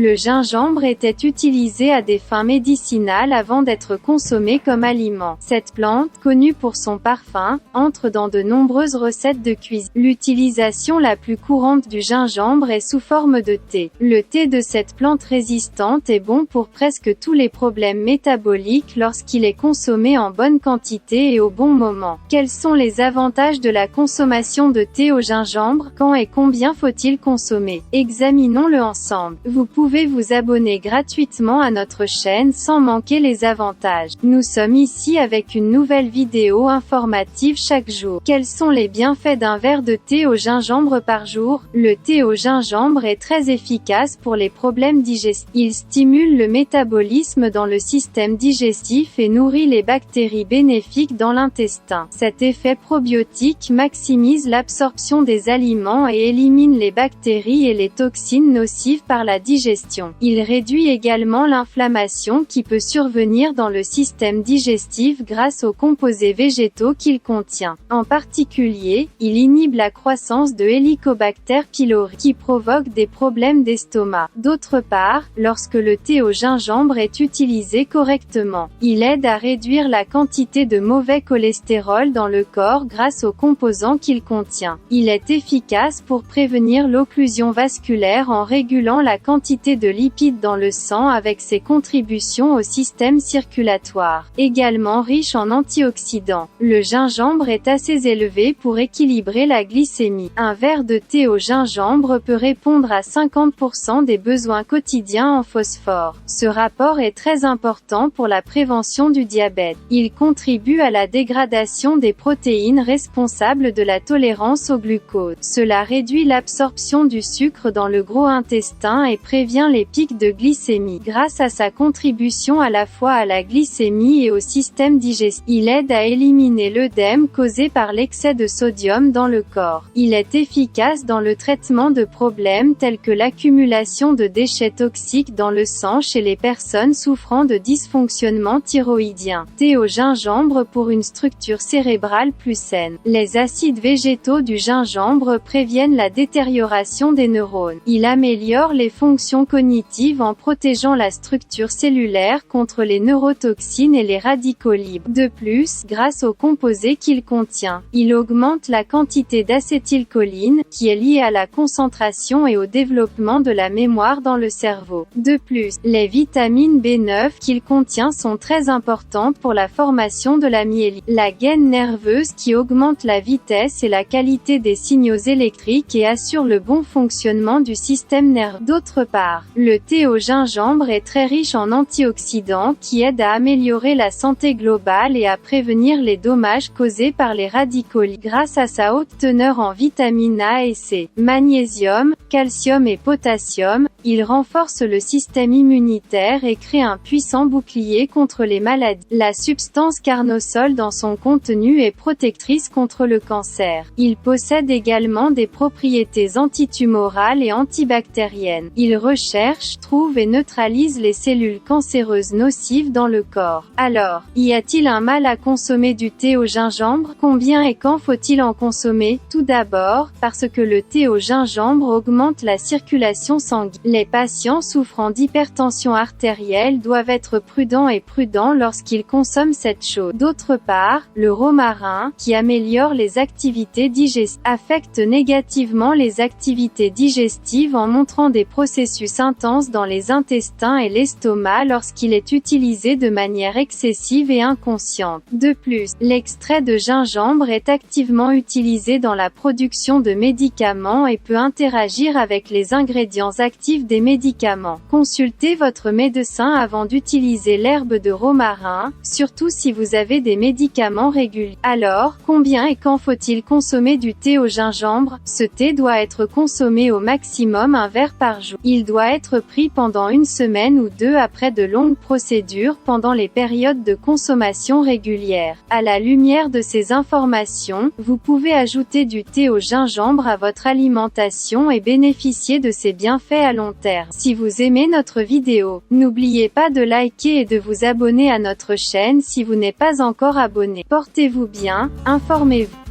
Le gingembre était utilisé à des fins médicinales avant d'être consommé comme aliment. Cette plante, connue pour son parfum, entre dans de nombreuses recettes de cuisine. L'utilisation la plus courante du gingembre est sous forme de thé. Le thé de cette plante résistante est bon pour presque tous les problèmes métaboliques lorsqu'il est consommé en bonne quantité et au bon moment. Quels sont les avantages de la consommation de thé au gingembre? Quand et combien faut-il consommer? Examinons-le ensemble. Vous pouvez vous abonner gratuitement à notre chaîne sans manquer les avantages. Nous sommes ici avec une nouvelle vidéo informative chaque jour. Quels sont les bienfaits d'un verre de thé au gingembre par jour? Le thé au gingembre est très efficace pour les problèmes digestifs. Il stimule le métabolisme dans le système digestif et nourrit les bactéries bénéfiques dans l'intestin. Cet effet probiotique maximise l'absorption des aliments et élimine les bactéries et les toxines nocives par la digestion. Il réduit également l'inflammation qui peut survenir dans le système digestif grâce aux composés végétaux qu'il contient. En particulier, il inhibe la croissance de Helicobacter pylori, qui provoque des problèmes d'estomac. D'autre part, lorsque le thé au gingembre est utilisé correctement, il aide à réduire la quantité de mauvais cholestérol dans le corps grâce aux composants qu'il contient. Il est efficace pour prévenir l'occlusion vasculaire en régulant la quantité de lipides dans le sang avec ses contributions au système circulatoire. Également riche en antioxydants, le gingembre est assez élevé pour équilibrer la glycémie. Un verre de thé au gingembre peut répondre à 50% des besoins quotidiens en phosphore. Ce rapport est très important pour la prévention du diabète. Il contribue à la dégradation des protéines responsables de la tolérance au glucose. Cela réduit l'absorption du sucre dans le gros intestin et prévient les pics de glycémie. Grâce à sa contribution à la fois à la glycémie et au système digestif, il aide à éliminer l'œdème causé par l'excès de sodium dans le corps. Il est efficace dans le traitement de problèmes tels que l'accumulation de déchets toxiques dans le sang chez les personnes souffrant de dysfonctionnement thyroïdien. Thé au gingembre pour une structure cérébrale plus saine. Les acides végétaux du gingembre préviennent la détérioration des neurones. Il améliore les fonctions cognitives en protégeant la structure cellulaire contre les neurotoxines et les radicaux libres. De plus, grâce aux composés qu'il contient, il augmente la quantité d'acétylcholine, qui est liée à la concentration et au développement de la mémoire dans le cerveau. De plus, les vitamines B9 qu'il contient sont très importantes pour la formation de la myéline, la gaine nerveuse qui augmente la vitesse et la qualité des signaux électriques et assure le bon fonctionnement du système nerveux. D'autre part, le thé au gingembre est très riche en antioxydants qui aident à améliorer la santé globale et à prévenir les dommages causés par les radicaux libres. Grâce à sa haute teneur en vitamines A et C, magnésium, calcium et potassium, il renforce le système immunitaire et crée un puissant bouclier contre les maladies. La substance carnosol dans son contenu est protectrice contre le cancer. Il possède également des propriétés antitumorales et antibactériennes. Il recherche, trouve et neutralise les cellules cancéreuses nocives dans le corps. Alors, y a-t-il un mal à consommer du thé au gingembre? Combien et quand faut-il en consommer? Tout d'abord, parce que le thé au gingembre augmente la circulation sanguine. Les patients souffrant d'hypertension artérielle doivent être prudents lorsqu'ils consomment cette chose. D'autre part, le romarin, qui améliore les activités digestives, affecte négativement les activités digestives en montrant des processus intenses dans les intestins et l'estomac lorsqu'il est utilisé de manière excessive et inconsciente. De plus, l'extrait de gingembre est activement utilisé dans la production de médicaments et peut interagir avec les ingrédients actifs des médicaments. Consultez votre médecin avant d'utiliser l'herbe de romarin, surtout si vous avez des médicaments réguliers. Alors, combien et quand faut-il consommer du thé au gingembre? Ce thé doit être consommé au maximum un verre par jour. Il doit être pris pendant une semaine ou deux après de longues procédures pendant les périodes de consommation régulière. À la lumière de ces informations, vous pouvez ajouter du thé au gingembre à votre alimentation et bénéficier de ses bienfaits à long terme. Si vous aimez notre vidéo, n'oubliez pas de liker et de vous abonner à notre chaîne si vous n'êtes pas encore abonné. Portez-vous bien, informez-vous.